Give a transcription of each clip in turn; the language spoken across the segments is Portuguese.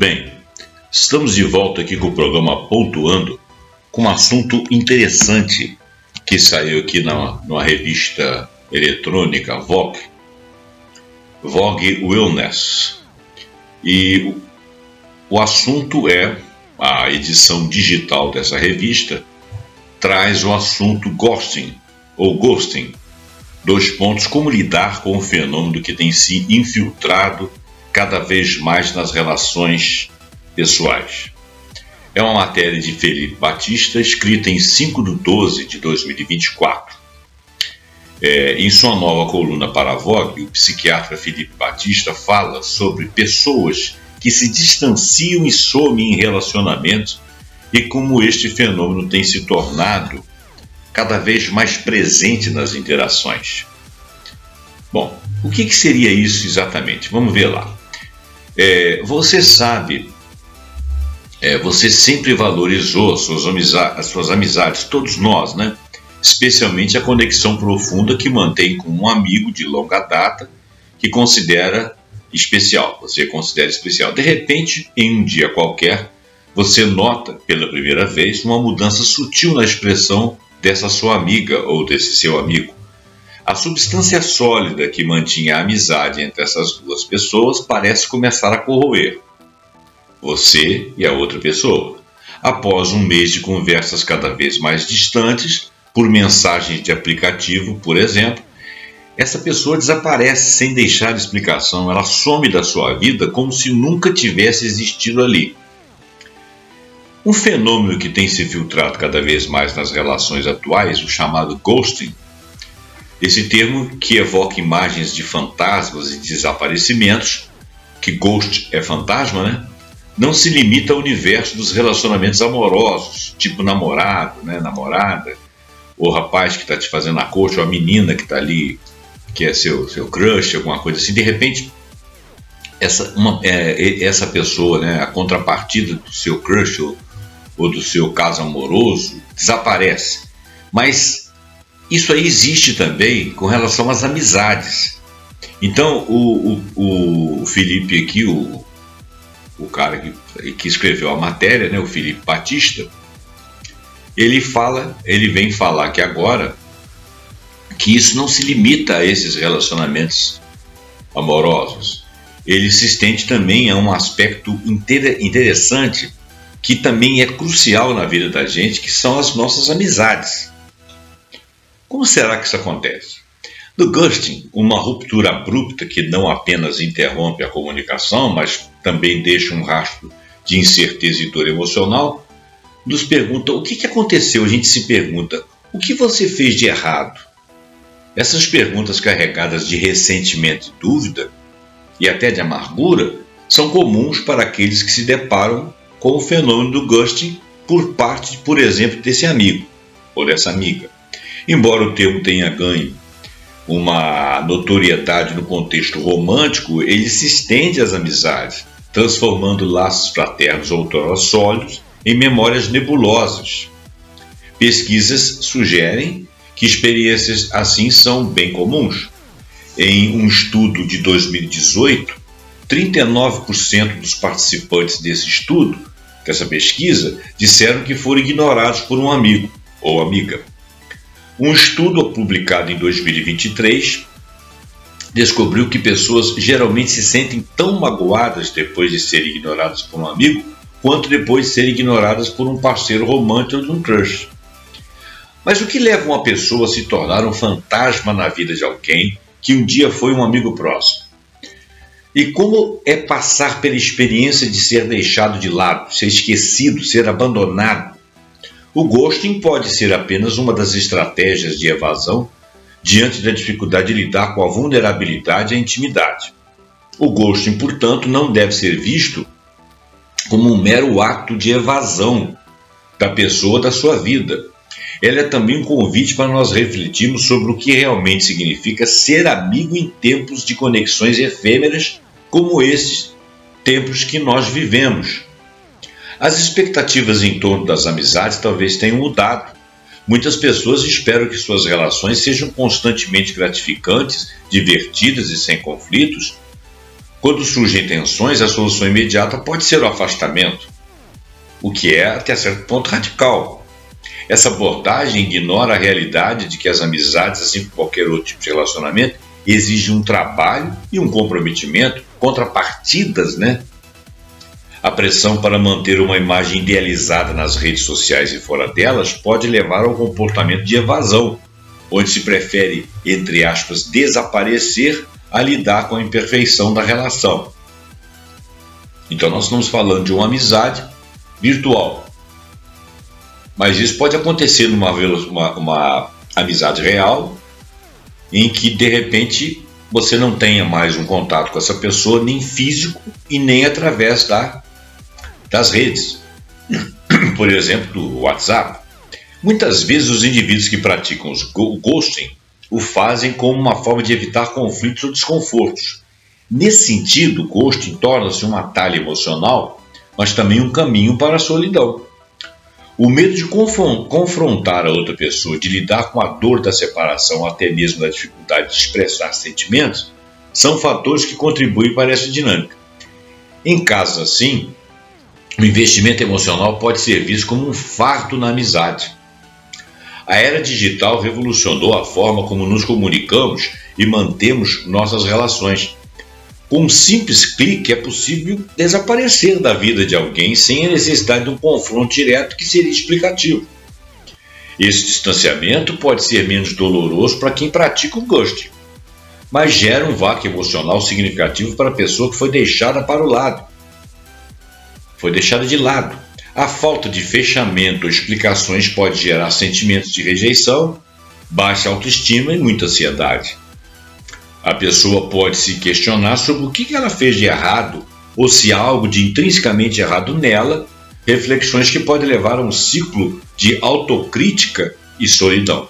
bem? Estamos de volta aqui com o programa Pontuando, com um assunto interessante que saiu aqui numa revista eletrônica Vogue Wellness. E o assunto é, a edição digital dessa revista traz o assunto ghosting, ou ghosting. Como lidar com o fenômeno que tem se infiltrado cada vez mais nas relações pessoais. É uma matéria de Felipe Batista, escrita em 5/12/2024. Em sua nova coluna para a Vogue, o psiquiatra Felipe Batista fala sobre pessoas que se distanciam e somem em relacionamentos e como este fenômeno tem se tornado cada vez mais presente nas interações. Bom, o que seria isso exatamente? Vamos ver lá. Você sabe, você sempre valorizou as suas amizades, todos nós, né? Especialmente a conexão profunda que mantém com um amigo de longa data que você considera especial. De repente, em um dia qualquer, você nota pela primeira vez uma mudança sutil na expressão dessa sua amiga ou desse seu amigo. A substância sólida que mantinha a amizade entre essas duas pessoas parece começar a corroer. Você e a outra pessoa. Após um mês de conversas cada vez mais distantes, por mensagens de aplicativo, por exemplo, essa pessoa desaparece sem deixar explicação. Ela some da sua vida como se nunca tivesse existido ali. Um fenômeno que tem se filtrado cada vez mais nas relações atuais, o chamado ghosting. Esse termo que evoca imagens de fantasmas e desaparecimentos, que ghost é fantasma, né? Não se limita ao universo dos relacionamentos amorosos, tipo namorado, né? Namorada, ou rapaz que está te fazendo a coxa, ou a menina que está ali, que é seu crush, alguma coisa assim. De repente, essa pessoa, né? A contrapartida do seu crush ou do seu caso amoroso, desaparece. Mas isso aí existe também com relação às amizades. Então, o Felipe aqui, o cara que escreveu a matéria, né, o Felipe Batista, ele vem falar aqui agora que isso não se limita a esses relacionamentos amorosos. Ele se estende também a um aspecto interessante que também é crucial na vida da gente, que são as nossas amizades. Como será que isso acontece? No ghosting, uma ruptura abrupta que não apenas interrompe a comunicação, mas também deixa um rastro de incerteza e dor emocional, nos pergunta o que aconteceu. A gente se pergunta, o que você fez de errado? Essas perguntas carregadas de ressentimento e dúvida, e até de amargura, são comuns para aqueles que se deparam com o fenômeno do ghosting por parte, por exemplo, desse amigo ou dessa amiga. Embora o termo tenha ganho uma notoriedade no contexto romântico, ele se estende às amizades, transformando laços fraternos outrora sólidos em memórias nebulosas. Pesquisas sugerem que experiências assim são bem comuns. Em um estudo de 2018, 39% dos participantes desse estudo, dessa pesquisa, disseram que foram ignorados por um amigo ou amiga. Um estudo publicado em 2023 descobriu que pessoas geralmente se sentem tão magoadas depois de serem ignoradas por um amigo, quanto depois de serem ignoradas por um parceiro romântico ou de um crush. Mas o que leva uma pessoa a se tornar um fantasma na vida de alguém que um dia foi um amigo próximo? E como é passar pela experiência de ser deixado de lado, ser esquecido, ser abandonado? O ghosting pode ser apenas uma das estratégias de evasão diante da dificuldade de lidar com a vulnerabilidade e a intimidade. O ghosting, portanto, não deve ser visto como um mero ato de evasão da pessoa da sua vida. Ela é também um convite para nós refletirmos sobre o que realmente significa ser amigo em tempos de conexões efêmeras como esses tempos que nós vivemos. As expectativas em torno das amizades talvez tenham mudado. Muitas pessoas esperam que suas relações sejam constantemente gratificantes, divertidas e sem conflitos, Quando surgem tensões, a solução imediata pode ser o afastamento, o que é, até certo ponto, radical. Essa abordagem ignora a realidade de que as amizades, assim como qualquer outro tipo de relacionamento, exigem um trabalho e um comprometimento, contrapartidas, né? A pressão para manter uma imagem idealizada nas redes sociais e fora delas pode levar ao comportamento de evasão, onde se prefere, entre aspas, desaparecer a lidar com a imperfeição da relação. Então nós estamos falando de uma amizade virtual. Mas isso pode acontecer numa amizade real, em que de repente você não tenha mais um contato com essa pessoa, nem físico e nem através das redes. Por exemplo, do WhatsApp. Muitas vezes os indivíduos que praticam o ghosting o fazem como uma forma de evitar conflitos ou desconfortos. Nesse sentido, o ghosting torna-se um atalho emocional, mas também um caminho para a solidão. O medo de confrontar a outra pessoa, de lidar com a dor da separação, até mesmo da dificuldade de expressar sentimentos, são fatores que contribuem para essa dinâmica. Em casos assim, o investimento emocional pode ser visto como um fardo na amizade. A era digital revolucionou a forma como nos comunicamos e mantemos nossas relações. Com um simples clique é possível desaparecer da vida de alguém sem a necessidade de um confronto direto que seria explicativo. Esse distanciamento pode ser menos doloroso para quem pratica o ghosting, mas gera um vácuo emocional significativo para a pessoa que foi deixada de lado. A falta de fechamento ou explicações pode gerar sentimentos de rejeição, baixa autoestima e muita ansiedade. A pessoa pode se questionar sobre o que ela fez de errado ou se há algo de intrinsecamente errado nela, reflexões que podem levar a um ciclo de autocrítica e solidão.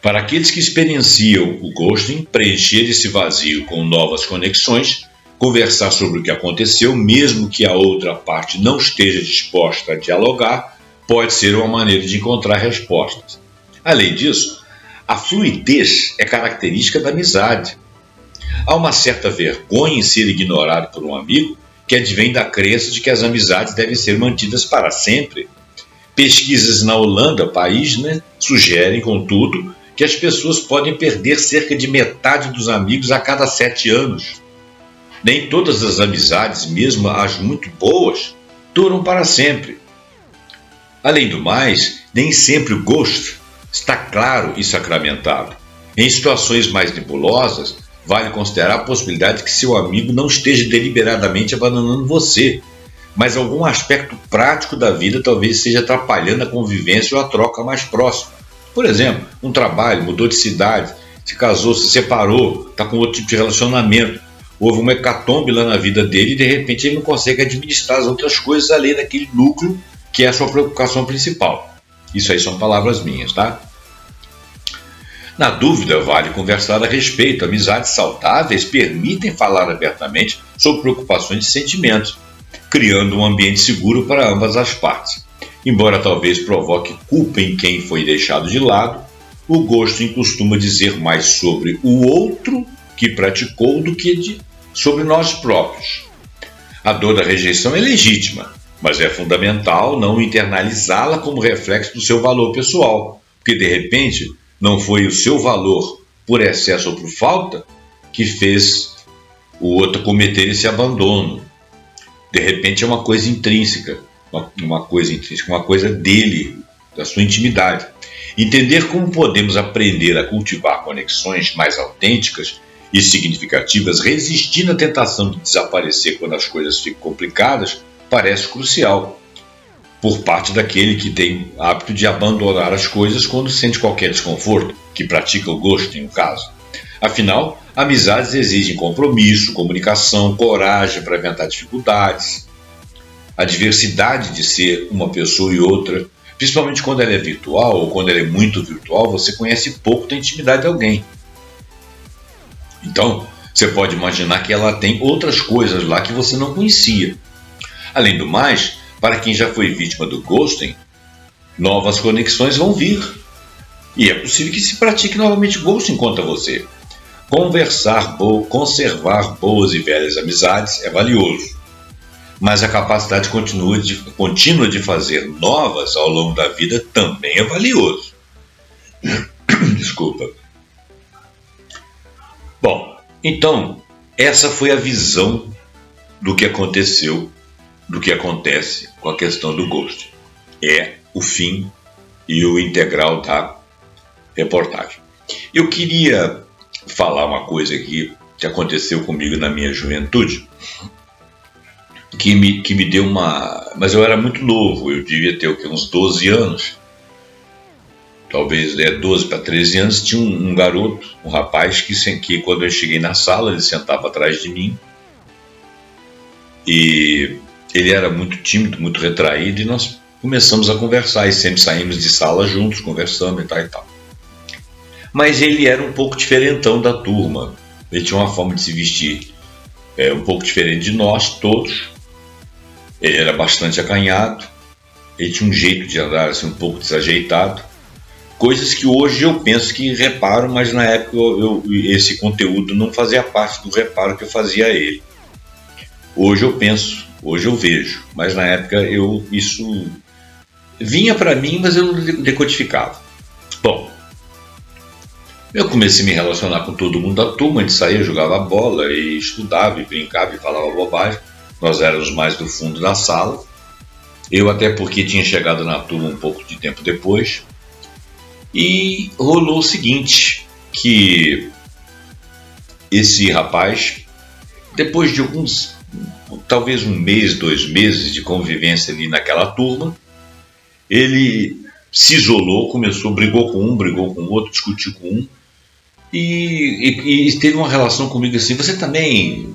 Para aqueles que experienciam o ghosting, preencher esse vazio com novas conexões, conversar sobre o que aconteceu, mesmo que a outra parte não esteja disposta a dialogar, pode ser uma maneira de encontrar respostas. Além disso, a fluidez é característica da amizade. Há uma certa vergonha em ser ignorado por um amigo que advém da crença de que as amizades devem ser mantidas para sempre. Pesquisas na Holanda, país, sugerem, contudo, que as pessoas podem perder cerca de metade dos amigos a cada 7 anos. Nem todas as amizades, mesmo as muito boas, duram para sempre. Além do mais, nem sempre o ghost está claro e sacramentado. Em situações mais nebulosas, vale considerar a possibilidade de que seu amigo não esteja deliberadamente abandonando você, mas algum aspecto prático da vida talvez esteja atrapalhando a convivência ou a troca mais próxima. Por exemplo, um trabalho, mudou de cidade, se casou, se separou, está com outro tipo de relacionamento. Houve uma hecatombe lá na vida dele e de repente ele não consegue administrar as outras coisas além daquele núcleo que é a sua preocupação principal. Isso aí são palavras minhas, tá? Na dúvida, vale conversar a respeito. Amizades saudáveis permitem falar abertamente sobre preocupações e sentimentos, criando um ambiente seguro para ambas as partes. Embora talvez provoque culpa em quem foi deixado de lado, o ghosting costuma dizer mais sobre o outro que praticou do que sobre nós próprios. A dor da rejeição é legítima, mas é fundamental não internalizá-la como reflexo do seu valor pessoal, porque de repente não foi o seu valor por excesso ou por falta que fez o outro cometer esse abandono. De repente é uma coisa intrínseca, uma coisa dele, da sua intimidade. Entender como podemos aprender a cultivar conexões mais autênticas e significativas, resistindo à tentação de desaparecer quando as coisas ficam complicadas, parece crucial, por parte daquele que tem o hábito de abandonar as coisas quando sente qualquer desconforto, que pratica o ghosting, no caso. Afinal, amizades exigem compromisso, comunicação, coragem para enfrentar dificuldades. A diversidade de ser uma pessoa e outra, principalmente quando ela é virtual ou quando ela é muito virtual, você conhece pouco da intimidade de alguém. Então, você pode imaginar que ela tem outras coisas lá que você não conhecia. Além do mais, para quem já foi vítima do ghosting, novas conexões vão vir. E é possível que se pratique novamente ghosting contra você. Conservar boas e velhas amizades é valioso, mas a capacidade contínua de fazer novas ao longo da vida também é valioso. Desculpa. Bom, então, essa foi a visão do que aconteceu, do que acontece com a questão do ghosting. É o fim e o integral da reportagem. Eu queria falar uma coisa aqui que aconteceu comigo na minha juventude, que me deu uma... Mas eu era muito novo, eu devia ter uns 12 anos, talvez 12 para 13 anos. Tinha um garoto, um rapaz, que quando eu cheguei na sala, ele sentava atrás de mim, e ele era muito tímido, muito retraído, e nós começamos a conversar, e sempre saímos de sala juntos, conversando e tal e tal. Mas ele era um pouco diferentão da turma, ele tinha uma forma de se vestir um pouco diferente de nós todos, ele era bastante acanhado, ele tinha um jeito de andar assim, um pouco desajeitado, coisas que hoje eu penso que reparo, mas na época esse conteúdo não fazia parte do reparo que eu fazia a ele. Hoje eu penso, hoje eu vejo, mas na época isso vinha para mim, mas eu não decodificava. Bom, eu comecei a me relacionar com todo mundo da turma, a gente saía, jogava bola e estudava e brincava e falava bobagem. Nós éramos mais do fundo da sala, eu até porque tinha chegado na turma um pouco de tempo depois, e rolou o seguinte, que esse rapaz, depois de talvez um mês, 2 meses de convivência ali naquela turma, ele se isolou, brigou com o outro, discutiu com um, e teve uma relação comigo assim, você também,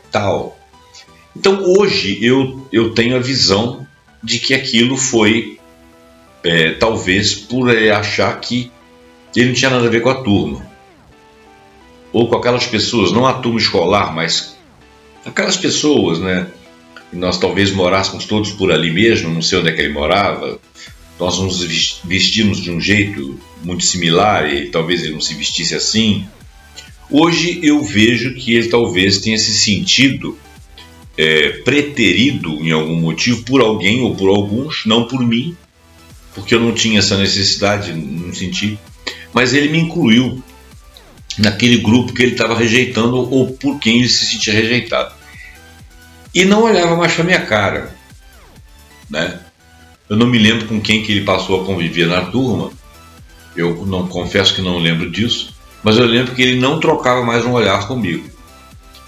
tal. Então hoje eu tenho a visão de que aquilo foi, talvez por achar que ele não tinha nada a ver com a turma, ou com aquelas pessoas, não a turma escolar, mas aquelas pessoas, né? Nós talvez morássemos todos por ali mesmo, não sei onde é que ele morava, nós nos vestimos de um jeito muito similar e talvez ele não se vestisse assim. Hoje eu vejo que ele talvez tenha se sentido preterido em algum motivo por alguém ou por alguns, não por mim, porque eu não tinha essa necessidade, não senti, mas ele me incluiu naquele grupo que ele estava rejeitando ou por quem ele se sentia rejeitado. E não olhava mais para minha cara, né? Eu não me lembro com quem que ele passou a conviver na turma, eu não confesso que não lembro disso, mas eu lembro que ele não trocava mais um olhar comigo.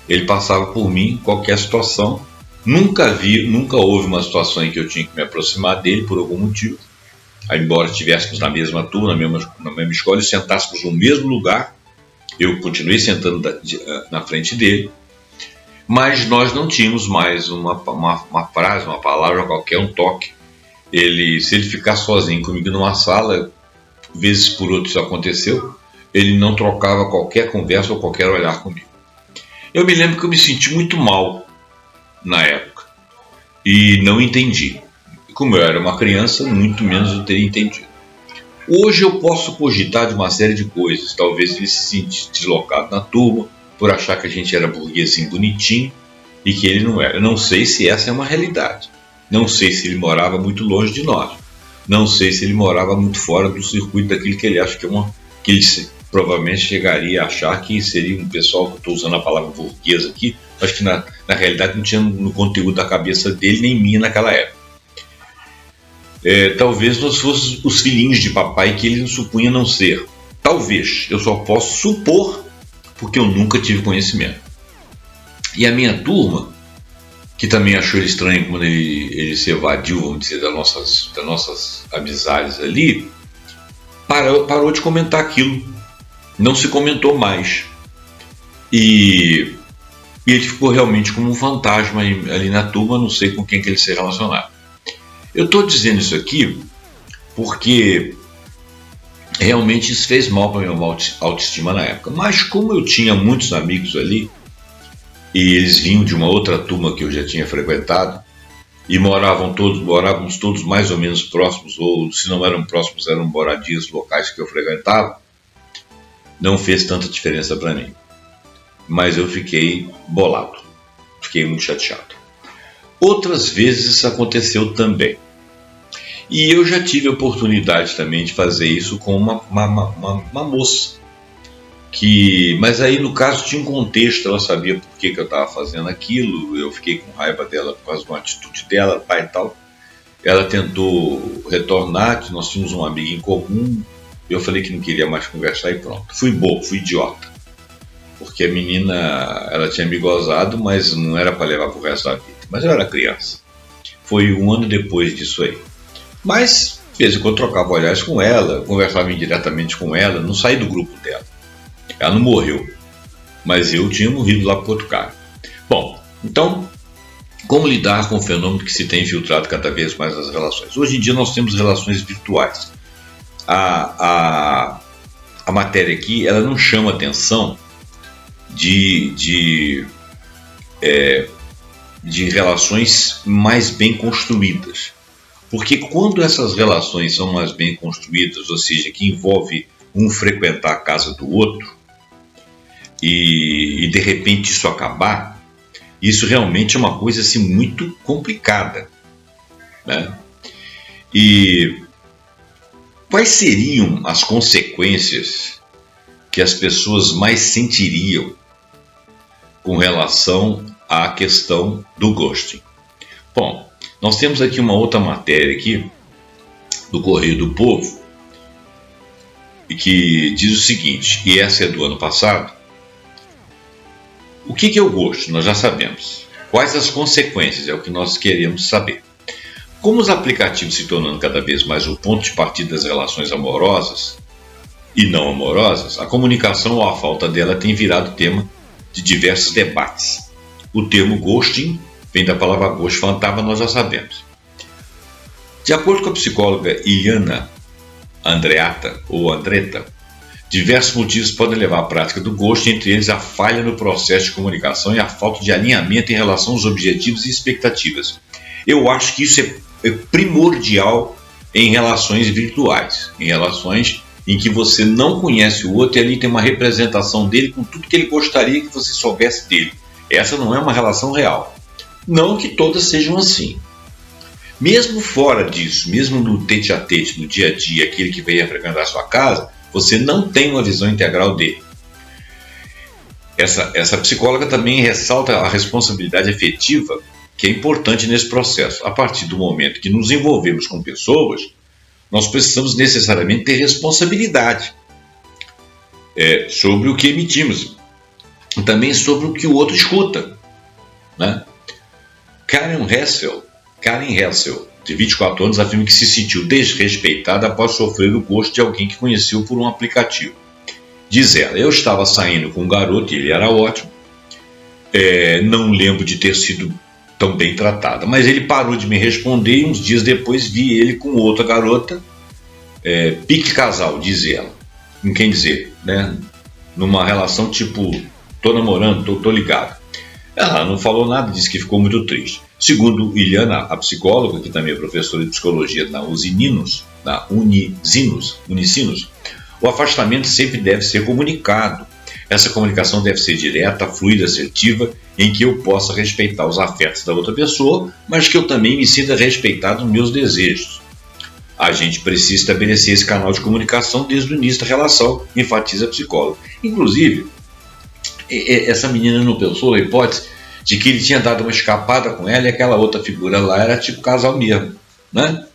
Ele passava por mim em qualquer situação, nunca houve uma situação em que eu tinha que me aproximar dele por algum motivo, embora estivéssemos na mesma turma, na mesma escola e sentássemos no mesmo lugar, eu continuei sentando na frente dele, mas nós não tínhamos mais uma frase, uma palavra qualquer, um toque. Se ele ficar sozinho comigo numa sala, vezes por outro isso aconteceu, ele não trocava qualquer conversa ou qualquer olhar comigo. Eu me lembro que eu me senti muito mal na época e não entendi. Como eu era uma criança, muito menos eu teria entendido. Hoje eu posso cogitar de uma série de coisas. Talvez ele se sentisse deslocado na turma por achar que a gente era burguesinho bonitinho e que ele não era. Eu não sei se essa é uma realidade. Não sei se ele morava muito longe de nós. Não sei se ele morava muito fora do circuito daquilo que ele acha que ele provavelmente chegaria a achar que seria um pessoal, que eu estou usando a palavra burguesa aqui, acho que na realidade não tinha no conteúdo da cabeça dele nem minha naquela época. Talvez nós fôssemos os filhinhos de papai que ele não supunha não ser. Talvez, eu só posso supor, porque eu nunca tive conhecimento. E a minha turma, que também achou ele estranho quando ele se evadiu, vamos dizer, das nossas amizades ali, parou de comentar aquilo. Não se comentou mais. E ele ficou realmente como um fantasma ali na turma, não sei com quem que ele se relacionava. Eu estou dizendo isso aqui porque realmente isso fez mal para a minha autoestima na época. Mas como eu tinha muitos amigos ali, e eles vinham de uma outra turma que eu já tinha frequentado, e morávamos todos mais ou menos próximos, ou se não eram próximos, eram moradias locais que eu frequentava, não fez tanta diferença para mim. mas eu fiquei bolado, fiquei muito chateado. Outras vezes isso aconteceu também. E eu já tive a oportunidade também de fazer isso com uma moça. Mas aí no caso tinha um contexto, ela sabia por que eu estava fazendo aquilo, eu fiquei com raiva dela por causa de uma atitude dela, pai e tal. Ela tentou retornar, que nós tínhamos um amigo em comum, eu falei que não queria mais conversar e pronto. Fui bobo, fui idiota. Porque a menina, ela tinha me gozado, mas não era para levar pro resto da vida. Mas eu era criança. Foi um ano depois disso aí. Mas, de vez em quando, trocava olhares com ela, conversava indiretamente com ela, não saí do grupo dela. Ela não morreu, mas eu tinha morrido lá por outro cara. Bom, então, como lidar com o fenômeno que se tem infiltrado cada vez mais nas relações? Hoje em dia nós temos relações virtuais. A matéria aqui, ela não chama atenção de relações mais bem construídas. Porque quando essas relações são mais bem construídas, ou seja, que envolve um frequentar a casa do outro, e de repente isso acabar, isso realmente é uma coisa assim, muito complicada, né? E quais seriam as consequências que as pessoas mais sentiriam com relação à questão do ghosting? Bom, nós temos aqui uma outra matéria aqui do Correio do Povo que diz o seguinte, e essa é do ano passado. O que é o ghosting? Nós já sabemos. Quais as consequências? É o que nós queremos saber. Como os aplicativos se tornando cada vez mais o ponto de partida das relações amorosas e não amorosas, a comunicação ou a falta dela tem virado tema de diversos debates. O termo ghosting vem da palavra ghost, fantasma, nós já sabemos. De acordo com a psicóloga Iliana Andreatta, ou Andretta, diversos motivos podem levar à prática do ghosting, entre eles a falha no processo de comunicação e a falta de alinhamento em relação aos objetivos e expectativas. Eu acho que isso é primordial em relações virtuais, em relações em que você não conhece o outro e ali tem uma representação dele com tudo que ele gostaria que você soubesse dele. Essa não é uma relação real. Não que todas sejam assim. Mesmo fora disso, mesmo no tete-a-tete, no dia a dia, aquele que veio a frequentar a sua casa, você não tem uma visão integral dele. Essa psicóloga também ressalta a responsabilidade efetiva, que é importante nesse processo. A partir do momento que nos envolvemos com pessoas, nós precisamos necessariamente ter responsabilidade sobre o que emitimos, e também sobre o que o outro escuta, né? Karen Hessel, de 24 anos, afirma que se sentiu desrespeitada após sofrer o ghosting de alguém que conheceu por um aplicativo. Diz ela, eu estava saindo com um garoto e ele era ótimo, não lembro de ter sido tão bem tratada, mas ele parou de me responder e uns dias depois vi ele com outra garota, pique casal, diz ela. Quem dizer, né? Numa relação tipo, tô namorando, tô ligado. Ela não falou nada, disse que ficou muito triste. Segundo Iliana, a psicóloga, que também é professora de psicologia na Unicinos, o afastamento sempre deve ser comunicado. Essa comunicação deve ser direta, fluida, assertiva, em que eu possa respeitar os afetos da outra pessoa, mas que eu também me sinta respeitado nos meus desejos. A gente precisa estabelecer esse canal de comunicação desde o início da relação, enfatiza a psicóloga. Inclusive, essa menina não pensou a hipótese de que ele tinha dado uma escapada com ela e aquela outra figura lá era tipo casal mesmo, né?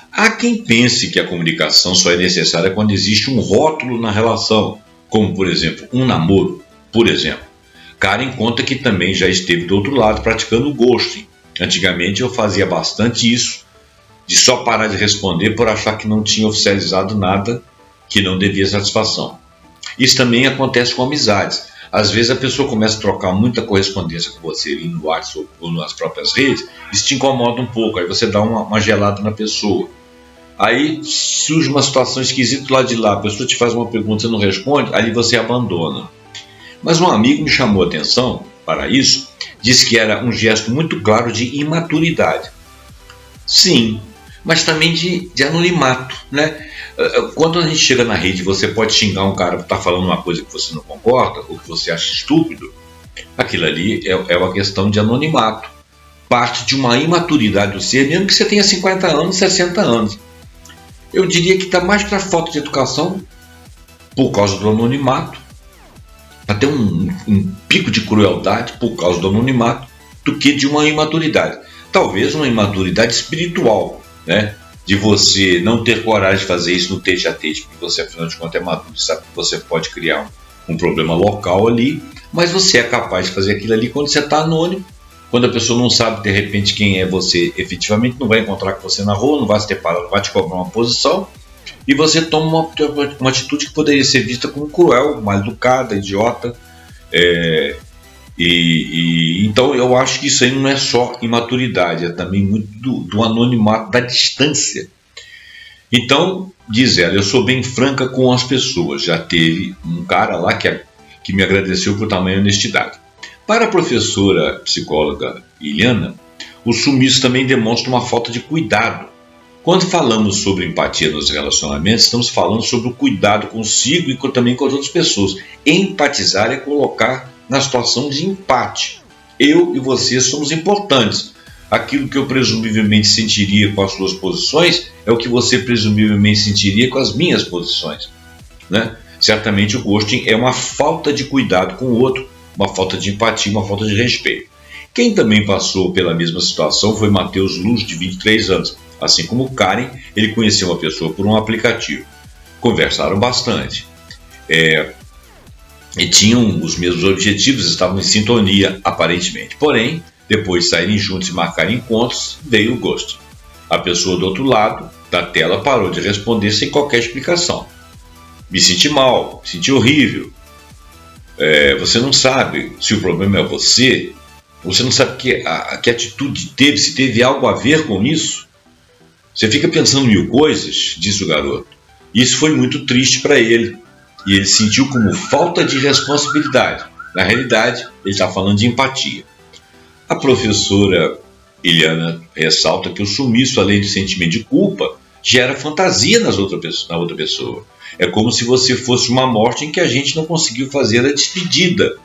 Há quem pense que a comunicação só é necessária quando existe um rótulo na relação, como, por exemplo, um namoro, por exemplo. Karen conta que também já esteve do outro lado praticando o ghosting. Antigamente eu fazia bastante isso, de só parar de responder por achar que não tinha oficializado nada que não devia satisfação. Isso também acontece com amizades. Às vezes a pessoa começa a trocar muita correspondência com você ali no WhatsApp ou nas próprias redes, isso te incomoda um pouco, aí você dá uma gelada na pessoa. Aí surge uma situação esquisita do lado de lá, a pessoa te faz uma pergunta, você não responde, aí você abandona. Mas um amigo me chamou a atenção para isso, disse que era um gesto muito claro de imaturidade. Sim, mas também de anonimato, né? Quando a gente chega na rede, você pode xingar um cara por estar falando uma coisa que você não concorda ou que você acha estúpido. Aquilo ali é uma questão de anonimato, parte de uma imaturidade do ser, mesmo que você tenha 50 anos, 60 anos. Eu diria que está mais para falta de educação, por causa do anonimato, até um pico de crueldade por causa do anonimato, do que de uma imaturidade. Talvez uma imaturidade espiritual, né? De você não ter coragem de fazer isso no tete a tete, porque você, afinal de contas, é maduro, sabe que você pode criar um problema local ali, mas você é capaz de fazer aquilo ali quando você está anônimo, quando a pessoa não sabe, de repente, quem é você efetivamente, não vai encontrar com você na rua, não vai se deparar, não vai te cobrar uma posição, e você toma uma atitude que poderia ser vista como cruel, mal educada, idiota. Então eu acho que isso aí não é só imaturidade, é também muito do anonimato, da distância. Então, diz ela, eu sou bem franca com as pessoas. Já teve um cara lá que me agradeceu por tamanha honestidade. Para a professora psicóloga Iliana, o sumiço também demonstra uma falta de cuidado. Quando falamos sobre empatia nos relacionamentos, estamos falando sobre o cuidado consigo e também com as outras pessoas. Empatizar é colocar na situação de empate. Eu e você somos importantes. Aquilo que eu presumivelmente sentiria com as suas posições é o que você presumivelmente sentiria com as minhas posições, né? Certamente o ghosting é uma falta de cuidado com o outro, uma falta de empatia, uma falta de respeito. Quem também passou pela mesma situação foi Matheus Luz, de 23 anos. Assim como Karen, ele conheceu uma pessoa por um aplicativo. Conversaram bastante. E tinham os mesmos objetivos, estavam em sintonia, aparentemente. Porém, depois de saírem juntos e marcarem encontros, veio o ghosting. A pessoa do outro lado da tela parou de responder sem qualquer explicação. Me senti mal, me senti horrível. Você não sabe se o problema é você não sabe que atitude teve, se teve algo a ver com isso. Você fica pensando mil coisas, disse o garoto. Isso foi muito triste para ele. E ele sentiu como falta de responsabilidade. Na realidade, ele está falando de empatia. A professora Iliana ressalta que o sumiço, além de sentimento de culpa, gera fantasia na outra pessoa. É como se você fosse uma morte em que a gente não conseguiu fazer a despedida,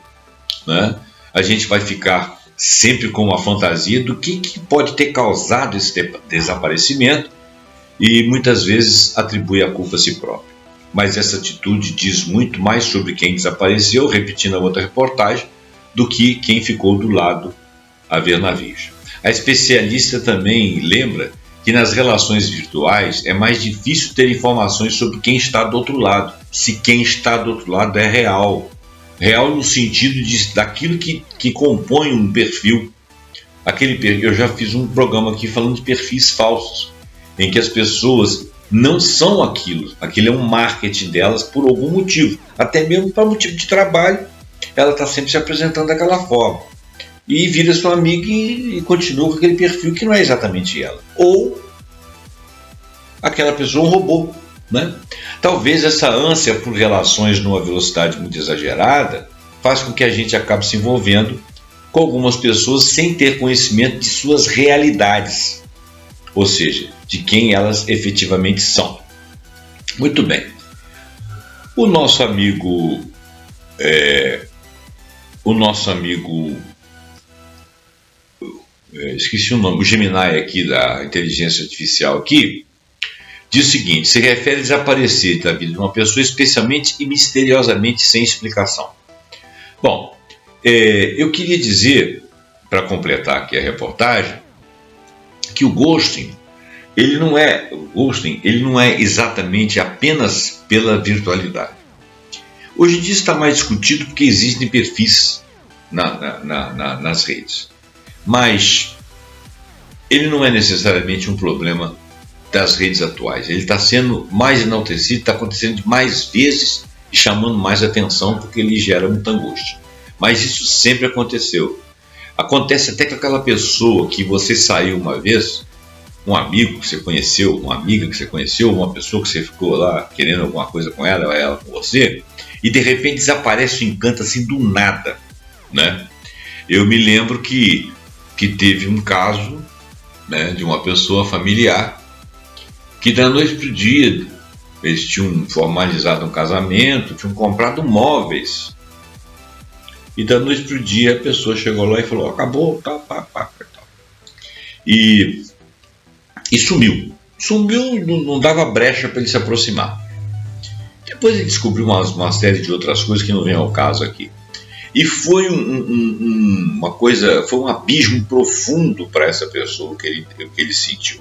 né? A gente vai ficar sempre com uma fantasia do que pode ter causado esse desaparecimento e muitas vezes atribui a culpa a si próprio. Mas essa atitude diz muito mais sobre quem desapareceu, repetindo a outra reportagem, do que quem ficou do lado a ver navios. A especialista também lembra que nas relações virtuais é mais difícil ter informações sobre quem está do outro lado, se quem está do outro lado é real. Real no sentido daquilo que compõe um perfil. Eu já fiz um programa aqui falando de perfis falsos, em que as pessoas não são aquilo é um marketing delas por algum motivo, até mesmo para motivo de trabalho, ela está sempre se apresentando daquela forma, e vira sua amiga e continua com aquele perfil que não é exatamente ela, ou aquela pessoa um robô, né? Talvez essa ânsia por relações numa velocidade muito exagerada faz com que a gente acabe se envolvendo com algumas pessoas sem ter conhecimento de suas realidades, ou seja, de quem elas efetivamente são. Muito bem. O nosso amigo, esqueci o nome, o Gemini aqui da inteligência artificial aqui, diz o seguinte: se refere a desaparecer da vida de uma pessoa especialmente e misteriosamente sem explicação. Bom, eu queria dizer, para completar aqui a reportagem, que o ghosting, ele não é exatamente apenas pela virtualidade. Hoje em dia está mais discutido porque existem perfis nas redes. Mas ele não é necessariamente um problema das redes atuais. Ele está sendo mais enaltecido, está acontecendo mais vezes e chamando mais atenção porque ele gera muita angústia. Mas isso sempre aconteceu. Acontece até com aquela pessoa que você saiu uma vez, um amigo que você conheceu, uma amiga que você conheceu, uma pessoa que você ficou lá querendo alguma coisa com ela, ou ela com você, e de repente desaparece o encanto assim do nada, né? Eu me lembro que teve um caso, né, de uma pessoa familiar que da noite para o dia eles tinham formalizado um casamento, tinham comprado móveis. E da noite para o dia a pessoa chegou lá e falou: acabou, tá, pá. E sumiu. Sumiu, não dava brecha para ele se aproximar. Depois ele descobriu uma série de outras coisas que não vem ao caso aqui. E foi uma coisa, foi um abismo profundo para essa pessoa que ele sentiu.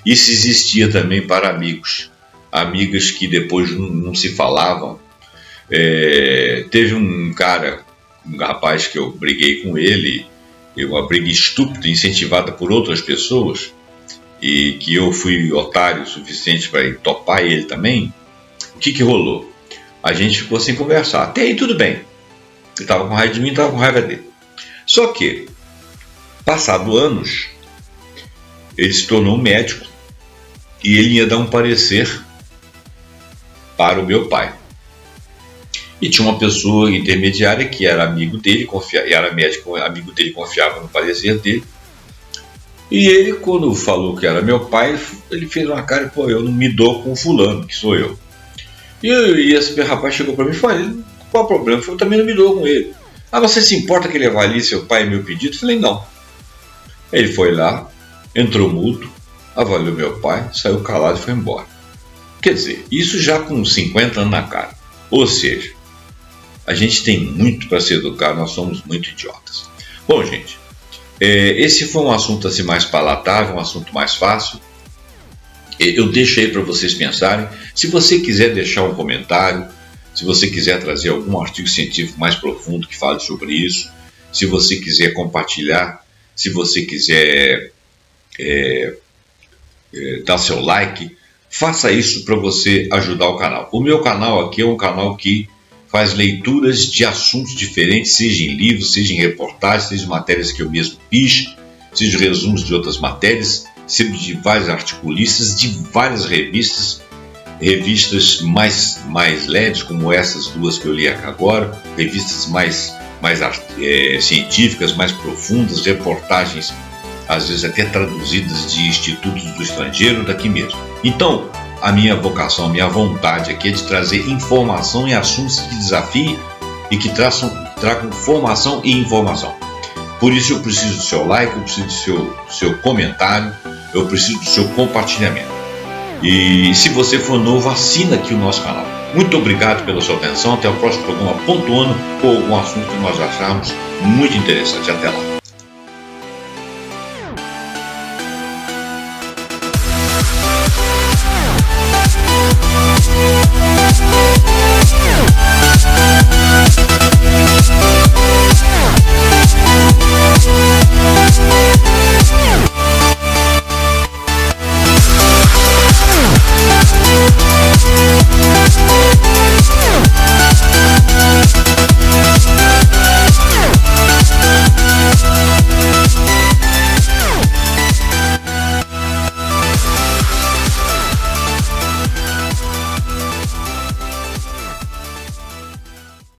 Isso existia também para amigos, amigas que depois não se falavam. Teve um rapaz que eu briguei com ele, uma briga estúpida, incentivada por outras pessoas, e que eu fui otário o suficiente para topar ele também. O que rolou? A gente ficou sem conversar. Até aí tudo bem. Ele estava com raiva de mim, estava com raiva dele. Só que, passado anos, ele se tornou um médico e ele ia dar um parecer para o meu pai. E tinha uma pessoa intermediária que era amigo dele, era médico, amigo dele, confiava no parecer dele. E ele, quando falou que era meu pai, ele fez uma cara: pô, eu não me dou com fulano, que sou eu. E esse rapaz chegou para mim e falou: qual o problema? Eu também não me dou com ele. Você se importa que ele avalie seu pai e meu pedido? Eu falei: não. Ele foi lá, entrou mudo, avaliou meu pai, saiu calado e foi embora. Quer dizer, isso já com 50 anos na cara. Ou seja, a gente tem muito para se educar, nós somos muito idiotas. Bom, gente, esse foi um assunto assim mais palatável, um assunto mais fácil. Eu deixo aí para vocês pensarem. Se você quiser deixar um comentário, se você quiser trazer algum artigo científico mais profundo que fale sobre isso, se você quiser compartilhar, se você quiser dar seu like, faça isso para você ajudar o canal. O meu canal aqui é um canal que faz leituras de assuntos diferentes, seja em livros, seja em reportagens, seja em matérias que eu mesmo fiz, seja resumos de outras matérias, sempre de vários articulistas, de várias revistas mais leves, como essas duas que eu li aqui agora, revistas mais científicas, mais profundas, reportagens, às vezes até traduzidas de institutos do estrangeiro, daqui mesmo. Então, a minha vocação, a minha vontade aqui é de trazer informação em assuntos que desafiem e que tragam formação e informação. Por isso eu preciso do seu like, eu preciso do seu comentário, eu preciso do seu compartilhamento. E se você for novo, assina aqui o nosso canal. Muito obrigado pela sua atenção. Até o próximo programa pontuando com algum assunto que nós acharmos muito interessante. Até lá.